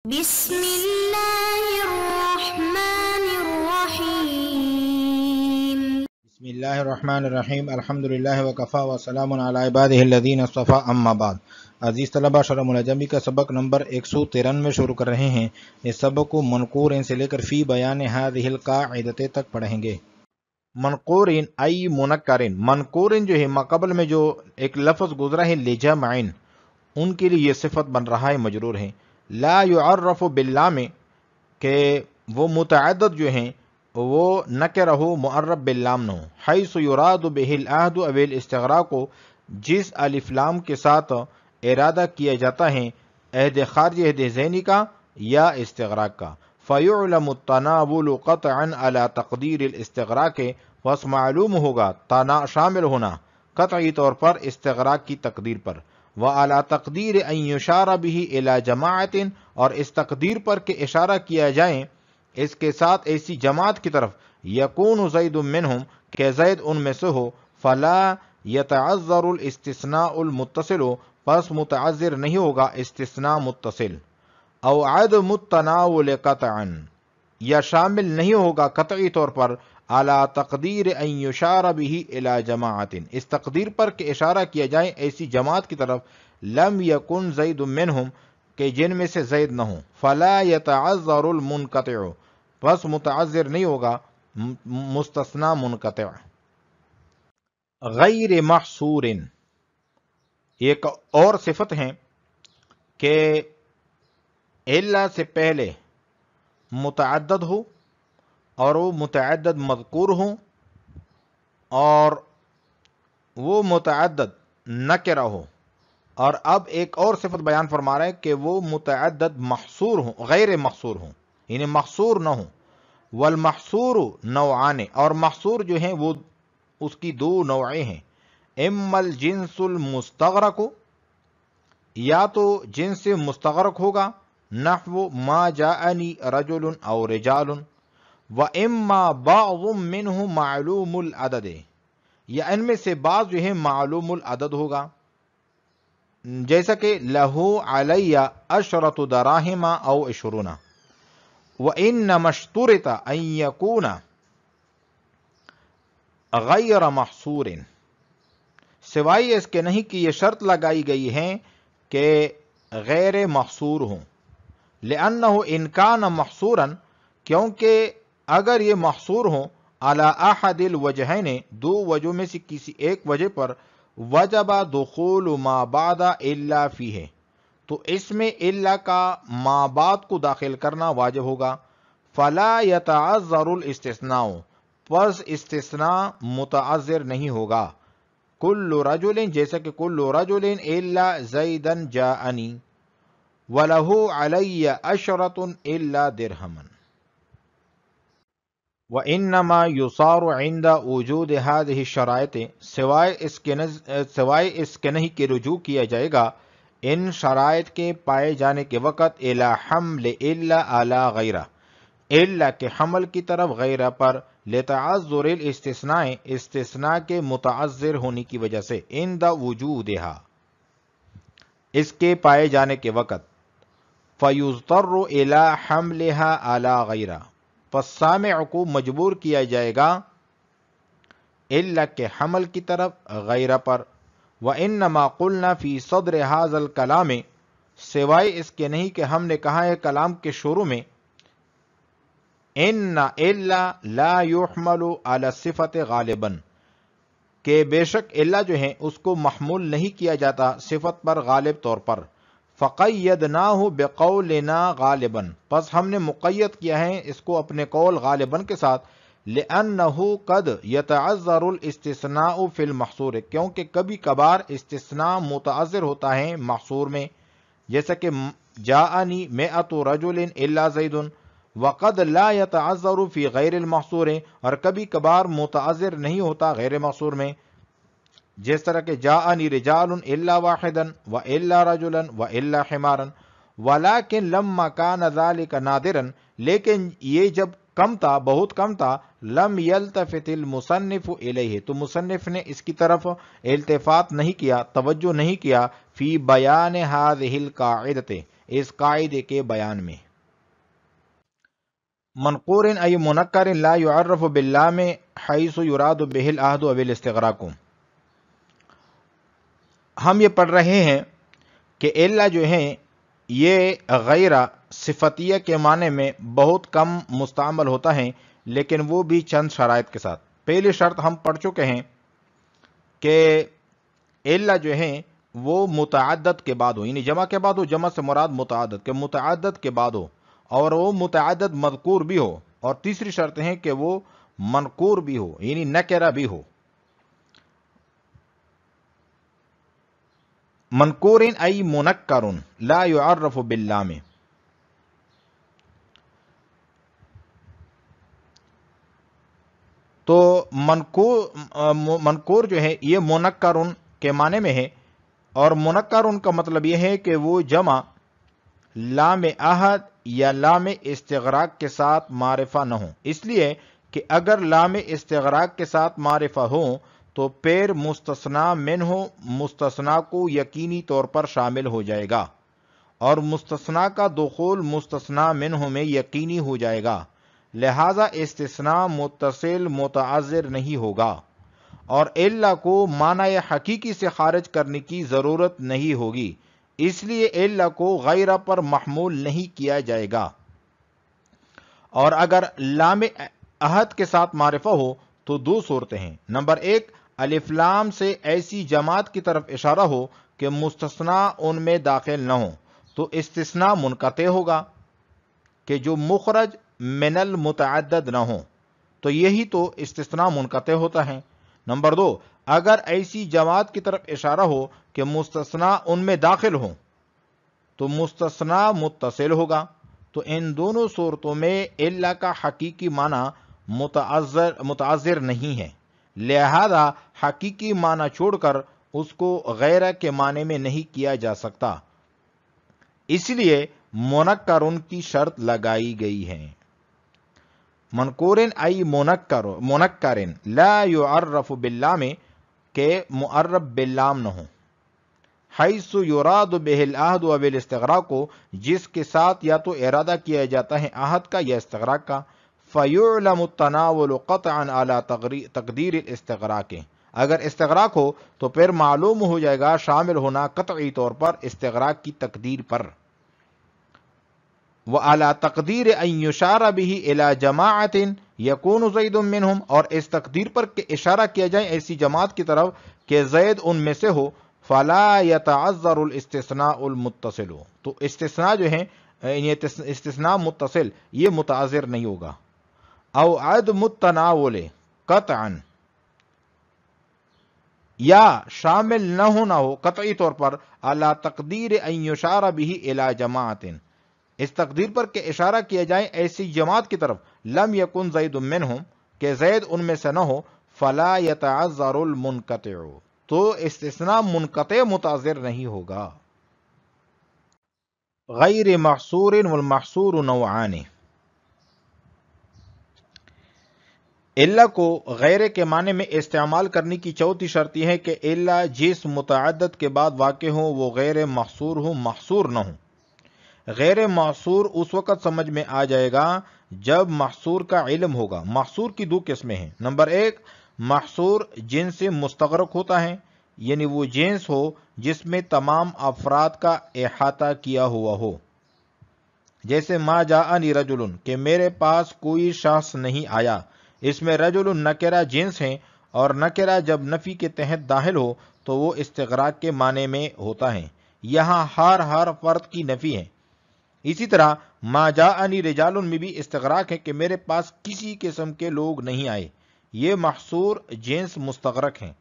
بسم اللہ الرحمن الرحیم بسم اللہ الرحمن الرحیم الحمدللہ وکفا وسلام علی عبادہ الذین اصطفی اما بعد۔ عزیز طلبہ، شرح العجمی کا سبق نمبر 193 شروع کر رہے ہیں۔ اس سبق کو منقورین سے لے کر فی بیان هذه القاعدۃ تک پڑھیں گے۔ منقورین ای منکرین، منقورین جو ہے ماقبل میں جو ایک لفظ گزرا ہے لجمعین، ان کے لیے یہ صفت بن رہا ہے، مجرور ہے۔ لا یعرف باللام، کہ وہ متعدد جو ہیں وہ نکرہ ہو، معرف باللام نہ ہو۔ حیث یراد بہ العہد او الاستغراق، جس الف لام کے ساتھ ارادہ کیا جاتا ہے عہد خارجی، عہد ذہنی کا یا استغراق کا۔ فیعلم التناول قطعا علی تقدیر الاستغراق، بس معلوم ہوگا شامل ہونا قطعی طور پر استغراق کی تقدیر پر۔ وعلی تقدیر ان یشار بہ الی جماعت، اور اس تقدیر پر کہ اشارہ کیا جائے اس کے ساتھ ایسی جماعت کی طرف، یکون زید منہم، کہ زید ان میں سے ہو، فلا یتعذر الاستثناء المتصل، پس متعذر نہیں ہوگا استثناء متصل۔ او عدم التناول قطعا، یا شامل نہیں ہوگا قطعی طور پر اعلی تقدیر ان یشار بہ الی جماعت، اس تقدیر پر کہ اشارہ کیا جائے ایسی جماعت کی طرف، لم یکن زید منہم، کہ جن میں سے زید نہ ہوں، فلا یتعذر المنقطع، بس متعذر نہیں ہوگا مستثنی منقطع۔ غیر محصور، ایک اور صفت ہیں کہ الا سے پہلے متعدد ہو اور وہ متعدد مذکور ہوں، اور وہ متعدد نکرہ ہو۔ اور اب ایک اور صفت بیان فرما رہے ہیں کہ وہ متعدد محصور ہوں، غیر محصور ہوں، یعنی محصور نہ ہوں۔ والمحصور نوعان، اور محصور جو ہیں وہ اس کی دو نوعیں ہیں۔ اما الجنس المستغرق، یا تو جنس مستغرق ہوگا، نحو ما جاءنی رجل او رجال، و اما بعض منہ معلوم العدد، یا ان میں سے بعض جو ہے معلوم العدد ہوگا، جیسا کہ لہو علی عشرۃ دراہم او عشرون، وانما اشترط ان یکون غیر محصور، سوائے اس کے نہیں کہ یہ شرط لگائی گئی ہے کہ غیر محصور ہوں۔ لأنہ ان کان محصورا، کیونکہ اگر یہ محصور ہوں علی احد الوجہین، دو وجہ میں سے کسی ایک وجہ پر، وجب دخول ما بعد الا فیہ، تو اس میں الا کا ما بعد کو داخل کرنا واجب ہوگا۔ فلا یتعذر الاستثناء، پس استثناء متعذر نہیں ہوگا۔ کل رجل، جیسا کہ کل رجل الا زیدا جاءنی، وَلَهُ عَلَيَّ عَشْرَةٌ إِلَّا دِرْهَمًا۔ وَإِنَّمَا يُصَارُ عِنْدَ وُجُودِ هَذِهِ الشَّرَائِطِ، سوائے اس کے نہیں کہ رجوع کیا جائے گا ان شرائط کے پائے جانے کے وقت، إِلَى حَمْلِ إِلَّا عَلَى غَيْرَ، إِلَّا کے حمل کی طرف غیرہ پر، لِتَعَذُّرِ الاستثناء، استثناء کے متعذر ہونے کی وجہ سے، عند وجودها، اس کے پائے جانے کے وقت، فَيُضْطَرُّ إِلَى حَمْلِهَا عَلَى غَيْرَ، پس سامع کو مجبور کیا جائے گا الا کے حمل کی طرف غیرہ پر۔ وَإِنَّمَا قُلْنَا فِي صَدْرِ هَذَا الْكَلَامِ، سوائے اس کے نہیں کہ ہم نے کہا ہے کلام کے شروع میں، إِنَّ إِلَّا لَا يُحْمَلُ عَلَى الصِّفَةِ غَالِبًا، کہ بے شک الا جو ہیں اس کو محمول نہیں کیا جاتا صفت پر غالب طور پر۔ فَقَيَّدْنَاهُ بِقَوْلِنَا غَالِبًا، پس ہم نے مقید کیا ہے اس کو اپنے قول غالباً کے ساتھ، لِأَنَّهُ قَدْ يَتَعَذَّرُ الْإِسْتِثْنَاءُ فِي الْمَحْصُورِ، کیونکہ کبھی کبھار استثناء متعذر ہوتا ہے محصور میں، جیسا کہ جاءنی مئۃ رجل الا زید، وقد لا يتعذر فی غیر المحصور، اور کبھی کبھار متعذر نہیں ہوتا غیر محصور میں، جس طرح کہ جاءنی رجال الا واحدا والا رجلا والا حمارا، ولكن لما كان ذلك نادرا، لیکن یہ جب کم تھا، بہت کم تھا، لم يلتفت المصنف الیہ، تو مصنف نے اس کی طرف التفات نہیں کیا، توجہ نہیں کیا، فی بیان هذه القاعدۃ، اس قاعدے کے بیان میں۔ منقور ای منکر لا يعرف باللام حیث یراد به العہد او الاستغراق۔ ہم یہ پڑھ رہے ہیں کہ الا جو ہیں یہ غیرہ صفتیہ کے معنی میں بہت کم مستعمل ہوتا ہے، لیکن وہ بھی چند شرائط کے ساتھ۔ پہلی شرط ہم پڑھ چکے ہیں کہ الا جو ہیں وہ متعدد کے بعد ہو، یعنی جمع کے بعد ہو، جمع سے مراد متعدد کہ متعدد کے بعد ہو، اور وہ متعدد مذکور بھی ہو، اور تیسری شرط ہے کہ وہ منقور بھی ہو، یعنی نکرہ بھی ہو۔ منقور ای منکر لا يعرف باللام، تو منقور جو ہے یہ منکر کے معنی میں ہے، اور منکر کا مطلب یہ ہے کہ وہ جمع لام عہد یا لام استغراق کے ساتھ معرفہ نہ ہو، اس لیے کہ اگر لام استغراق کے ساتھ معرفہ ہو تو پھر مستثنا منہ مستثنا کو یقینی طور پر شامل ہو جائے گا، اور مستثنا کا دخول مستثنا منہ میں یقینی ہو جائے گا، لہذا استثناء متصل متعذر نہیں ہوگا، اور الا کو معنی حقیقی سے خارج کرنے کی ضرورت نہیں ہوگی، اس لیے الا کو غیرہ پر محمول نہیں کیا جائے گا۔ اور اگر لام عہد کے ساتھ معرفہ ہو تو دو صورتیں ہیں۔ نمبر ایک، الف لام سے ایسی جماعت کی طرف اشارہ ہو کہ مستثنا ان میں داخل نہ ہو تو استثناء منقطع ہوگا، کہ جو مخرج من المتعدد نہ ہو، تو یہی تو استثناء منقطع ہوتا ہے۔ نمبر دو، اگر ایسی جماعت کی طرف اشارہ ہو کہ مستثنا ان میں داخل ہو تو مستثنا متصل ہوگا، تو ان دونوں صورتوں میں الا کا حقیقی معنی متعذر نہیں ہے، لہذا حقیقی معنی چھوڑ کر اس کو غیرہ کے معنی میں نہیں کیا جا سکتا، اس لیے منکر کی شرط لگائی گئی ہے۔ منقور ای منکر لا يعرف باللام کہ معرف باللام نہ ہو، حیث یراد به العہد و بالاستغراق کو جس کے ساتھ یا تو ارادہ کیا جاتا ہے عہد کا یا استغراق کا، فیعلم التناول قطعا علی تقدیر الاستغراق، اگر استغراق ہو تو پھر معلوم ہو جائے گا شامل ہونا قطعی طور پر استغراق کی تقدیر پر۔ وعلی تقدیر ان یشار به الی جماعت یکون زید منہم، اور اس تقدیر پر کہ اشارہ کیا جائے ایسی جماعت کی طرف کہ زید ان میں سے ہو، فلا یتعذر الاستثناء المتصل، تو استثناء جو ہے استثناء متصل یہ متعذر نہیں ہوگا۔ او عدم التناول قطعا، یا شامل نہ ہونا ہو قطعی طور پر اعلی تقدیر ان یشار به الی جماعت، اس تقدیر پر کہ اشارہ کیا جائے ایسی جماعت کی طرف، لم یکن زید منہم کہ زید ان میں سے نہ ہو، فلا یتعذر المنقطع، تو استثناء منقطع متعذر نہیں ہوگا۔ غیر محصور والمحصور نوعان، الا کو غیر کے معنی میں استعمال کرنے کی چوتھی شرط یہ ہے کہ الا جس متعدد کے بعد واقع ہو وہ غیر محصور ہو، محصور نہ ہو۔ غیر محصور اس وقت سمجھ میں آ جائے گا جب محصور کا علم ہوگا۔ محصور کی دو قسمیں ہیں۔ نمبر ایک، محصور جنس مستغرق ہوتا ہے، یعنی وہ جنس ہو جس میں تمام افراد کا احاطہ کیا ہوا ہو، جیسے ما جاءنی رجل کہ میرے پاس کوئی شخص نہیں آیا، اس میں رجل نکرہ جنس ہیں، اور نکرہ جب نفی کے تحت داخل ہو تو وہ استغراق کے معنی میں ہوتا ہے، یہاں ہر فرد کی نفی ہے۔ اسی طرح ما جاءنی رجال میں بھی استغراق ہے کہ میرے پاس کسی قسم کے لوگ نہیں آئے، یہ محصور جنس مستغرق ہیں۔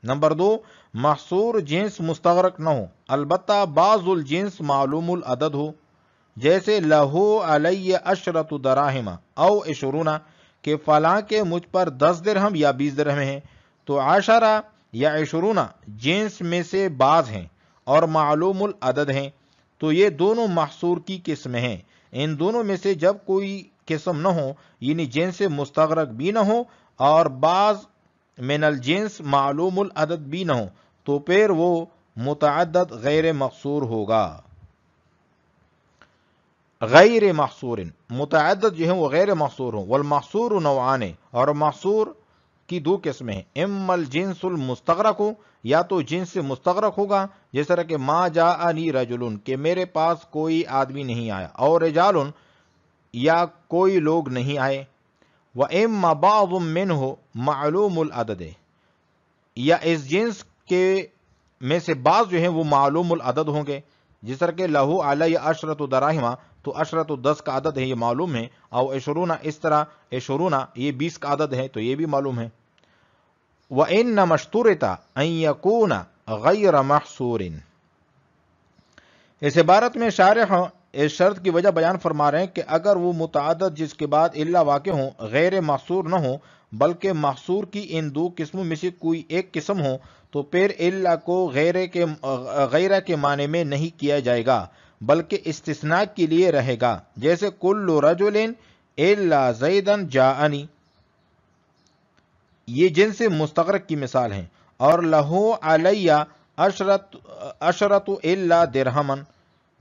نمبر دو، محصور جنس مستغرق نہ ہو، البتہ بعض الجنس معلوم العدد ہو، جیسے لہو علی عشرۃ دراہم او عشرون کہ فلاں کے مجھ پر 10 درہم یا 20 درہم ہیں، تو عشرہ یا عشرون جنس میں سے بعض ہیں اور معلوم العدد ہیں، تو یہ دونوں محصور کی قسمیں ہیں۔ ان دونوں میں سے جب کوئی قسم نہ ہو، یعنی جنس مستغرق بھی نہ ہو اور بعض من الجنس معلوم العدد بھی نہ ہو، تو پھر وہ متعدد غیر مقصور ہوگا۔ غیر محصور، متعدد جو ہیں وہ غیر محصور ہوں، والمحصور نوعان، اور محصور کی دو قسمیں ہیں، اما الجنس المستغرق، یا تو جنس مستغرق ہوگا، جس طرح کہ ما جاءنی رجل، کہ میرے پاس کوئی آدمی نہیں آیا، اور رجال، یا کوئی لوگ نہیں آئے، وَإِمَّا بَعْضٌ مِّنْهُ مَعْلُومُ الْعَدَدِ، یا اس جنس کے میں سے بعض جو ہیں وہ معلوم العدد ہوں گے، جس طرح کہ لہو علی عشرۃ دراہما، تو عشرۃ 10 کا عدد ہے، یہ معلوم ہے، او عشرون، اس طرح عشرون یہ 20 کا عدد ہے، تو یہ بھی معلوم ہے۔ وَإِنَّمَا اشْتُرِطَ أَن يَكُونَ غَيْرَ مَحْصُورٍ، اس عبارت میں شارح اس شرط کی وجہ بیان فرما رہے ہیں کہ اگر وہ متعدد جس کے بعد الا واقع ہوں غیر محصور نہ ہوں، بلکہ محصور کی ان دو قسموں میں سے کوئی ایک قسم ہو، تو پھر الا کو غیرہ کے معنی میں نہیں کیا جائے گا، بلکہ استثناء کے لیے رہے گا، جیسے کل رجل الا زیدا جاءنی، یہ جنس مستغرق کی مثال ہیں، اور لہو علیہ عشرۃ الا درہمن،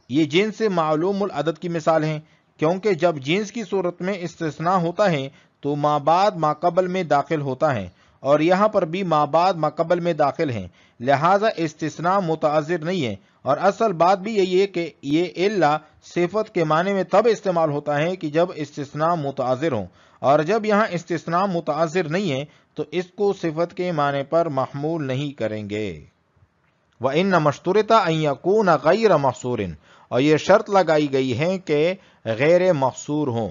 یہ جنس معلوم العدد کی مثال ہیں، کیونکہ جب جنس کی صورت میں استثناء ہوتا ہے تو ما بعد ما قبل میں داخل ہوتا ہے، اور یہاں پر بھی ما بعد ما قبل میں داخل ہیں، لہذا استثناء متعذر نہیں ہے، اور اصل بات بھی یہی ہے کہ یہ الا صفت کے معنی میں تب استعمال ہوتا ہے کہ جب استثناء متعذر ہوں، اور جب یہاں استثناء متعذر نہیں ہے تو اس کو صفت کے معنی پر محمول نہیں کریں گے۔ وَإِنَّمَا اشْتُرِطَ أَن يَكُونَ غَيْرَ مَحْصُورٍ، اور یہ شرط لگائی گئی ہے کہ غیر محصور ہوں،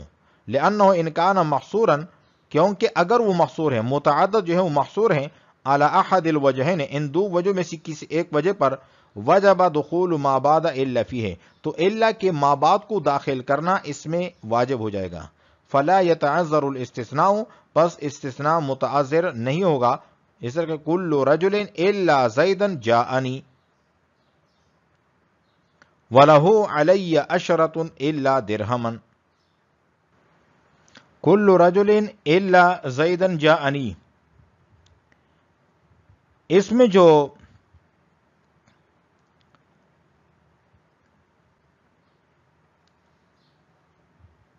لِأَنَّهُ إِنْ كَانَ مَحْصُورًا، کیونکہ اگر وہ محصور ہیں، متعدد جو ہے وہ محصور ہیں، عَلَى أَحَدِ الْوَجْهَيْنِ، ان دو وجہ میں سے کسی ایک وجہ پر، وَجَبَ دُخُولُ مَا بَعْدَ إِلَّا فِيهِ، تو الا کے ما بعد کو داخل کرنا اس میں واجب ہو جائے گا، فَلَا يَتَعَذَّرُ الْإِسْتِثْنَاءُ، بس استثناء متعذر نہیں ہوگا، اس طرح کہ کل رجل الا زیدا جاءنی، وَلَهُ عَلَيَّ عَشْرَةٌ إِلَّا دِرْهَمًا، كُلُّ رَجُلٍ إِلَّا زَيْدًا جَاءَنِي، اس میں جو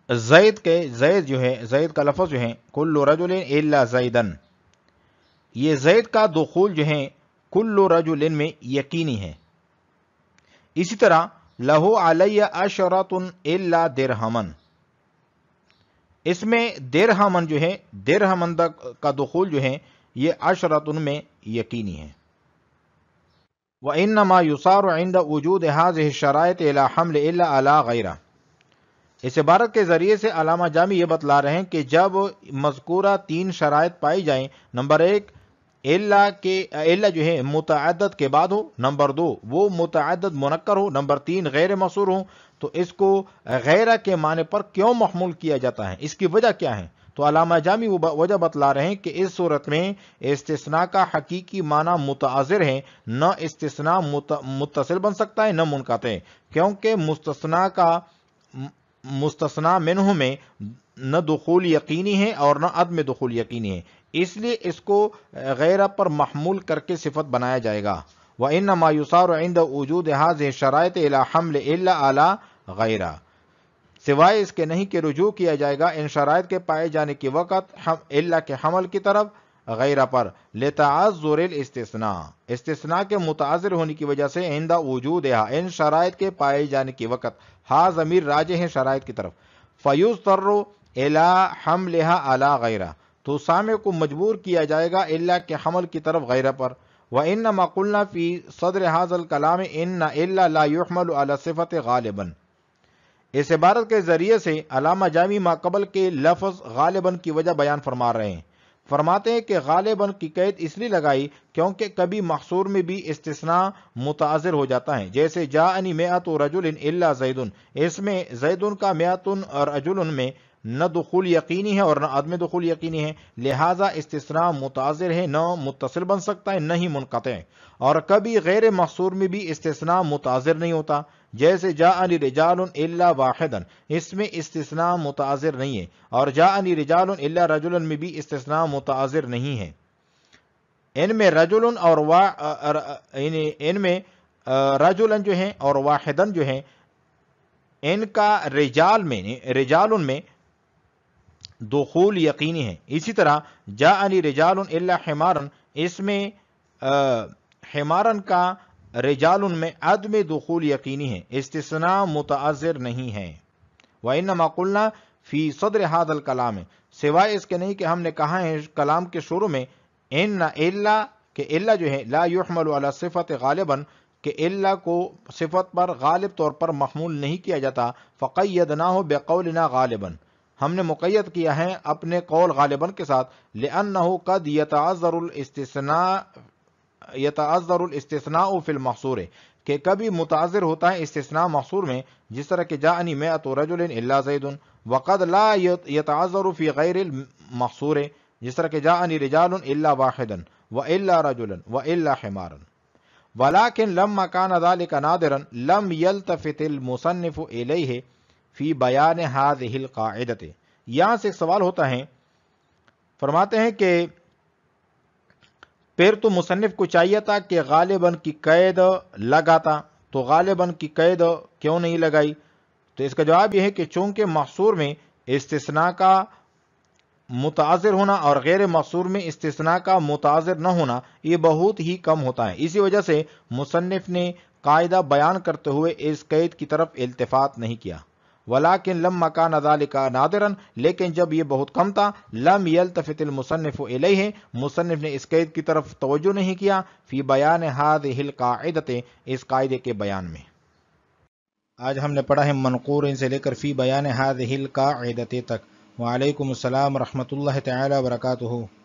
زید جو ہے، زید کا لفظ جو ہے كُلُّ رَجُلٍ إِلَّا زَيْدًا، یہ زید کا دخول جو ہے كُلُّ رَجُلٍ میں یقینی ہے۔ اسی طرح لہو علیہ عشرۃ الا درہمن، اس میں درہمن جو ہے، درہمن کا دخول جو ہے یہ عشرۃ میں یقینی ہے۔ وَإِنَّمَا يُصَارُ عِنْدَ وُجُودِ هَذِهِ الشَّرَائِطِ إِلَى حَمْلِ إِلَّا عَلَى غَيْرَهِ، اس عبارت کے ذریعے سے علامہ جامی یہ بتلا رہے ہیں کہ جب مذکورہ تین شرائط پائی جائیں، نمبر ایک الا جو ہے متعدد کے بعد ہو، نمبر دو وہ متعدد منکر ہو، نمبر تین غیر محصور ہو، تو اس کو غیرہ کے معنی پر کیوں محمول کیا جاتا ہے، اس کی وجہ کیا ہے؟ تو علامہ جامی وہ وجہ بتلا رہے ہیں کہ اس صورت میں استثناء کا حقیقی معنی متعذر ہے، نہ استثناء متصل بن سکتا ہے نہ منقطع، کیونکہ مستثنی منہ میں نہ دخول یقینی ہے اور نہ عدم دخول یقینی ہے، اس لیے اس کو غیرہ پر محمول کر کے صفت بنایا جائے گا۔ وَإِنَّمَا يُصَارُ عِنْدَ وُجُودِ هَذِهِ الشَّرَائِطِ إِلَى حَمْلِ إِلَّا عَلَى غَيْرَهِ، سوائے اس کے نہیں کہ رجوع کیا جائے گا ان شرائط کے پائے جانے کے وقت الا کے حمل کی طرف غیرہ پر، لتعذر الاستثناء، استثناء کے متعذر ہونے کی وجہ سے، عند وجودها ان شرائط کے پائے جانے کے وقت، ہا ضمیر راجع ہے شرائط کی طرف، فیضطر الی حملها علی غیرہ، تو سامع کو مجبور کیا جائے گا الا کے حمل کی طرف غیرہ پر۔ وانما قلنا فی صدر هذا الکلام ان الا لا يحمل على صفة غالبا، اس عبارت کے ذریعے سے علامہ جامی ما قبل کے لفظ غالباً کی وجہ بیان فرما رہے ہیں، فرماتے ہیں کہ غالباً کی قید اس لیے لگائی کیونکہ کبھی محصور میں بھی استثناء متعذر ہو جاتا ہے، جیسے جاءنی مئۃ رجل الا زید، اس میں زیدن کا مئۃ رجل میں نہ دخول یقینی ہے اور نہ عدم دخول یقینی ہے، لہذا استثناء متعذر ہے، نہ متصل بن سکتا ہے نہ ہی منقطع، اور کبھی غیر محصور میں بھی استثناء متعذر نہیں ہوتا، جیسے جاءنی رجال الا واحدا، اس میں استثناء متعذر نہیں ہے، اور جاءنی رجال الا رجلا میں بھی استثناء متعذر نہیں ہے۔ ان میں رجل اور ان میں رجلا جو ہیں اور واحدا جو ہیں، ان کا رجال میں دخول یقینی ہے. اسی طرح جاءنی رجال الا حمارا، اس میں حمارن کا رجال میں عدم دخول یقینی ہے، استثناء متعذر نہیں ہے. وَإِنَّمَا قُلْنَا فِي صَدْرِ هَذَا الْكَلَامِ، سوائے اس کے نہیں کہ ہم نے کہا ہے کلام کے شروع میں ان الا، کہ الا جو ہے لا يحمل على صفت غالباً، کہ الا کو صفت پر غالب طور پر محمول نہیں کیا جاتا. فَقَيَّدْنَاهُ بِقَوْلِنَا غَالِبًا، ہم نے مقید کیا ہے اپنے قول غالباً کے ساتھ. لِأَنَّهُ قَدْ يتعذر الاستثناء فی المحصور، کہ کبھی متعذر ہوتا ہے استثناء محصور میں، جس طرح کہ جاءنی مئۃ رجل الا زید. وقد لا يتعذر فی غیر المحصور، جس طرح کہ جاءنی رجال الا واحدا والا رجلا والا حمارا. ولكن لما كان ذلك نادرا لم يلتفت المصنف الیہ فی بیان هذه القاعدۃ. یہاں سے ایک سوال ہوتا ہے، فرماتے ہیں کہ پھر تو مصنف کو چاہیے تھا کہ غالباً کی قید لگاتا، تو غالباً کی قید کیوں نہیں لگائی؟ تو اس کا جواب یہ ہے کہ چونکہ محصور میں استثناء کا متعذر ہونا اور غیر محصور میں استثناء کا متعذر نہ ہونا یہ بہت ہی کم ہوتا ہے، اسی وجہ سے مصنف نے قاعدہ بیان کرتے ہوئے اس قید کی طرف التفات نہیں کیا. ولیکن لما کان ذلک نادرا، لیکن جب یہ بہت کم تھا، لم یلتفت المصنف الیہ، مصنف نے اس قید کی طرف توجہ نہیں کیا. فی بیان هذه القاعدۃ، اس قاعدے کے بیان میں. آج ہم نے پڑھا ہے منقور سے لے کر فی بیان هذه القاعدۃ تک. وعلیکم السلام ورحمۃ اللہ تعالی وبرکاتہ.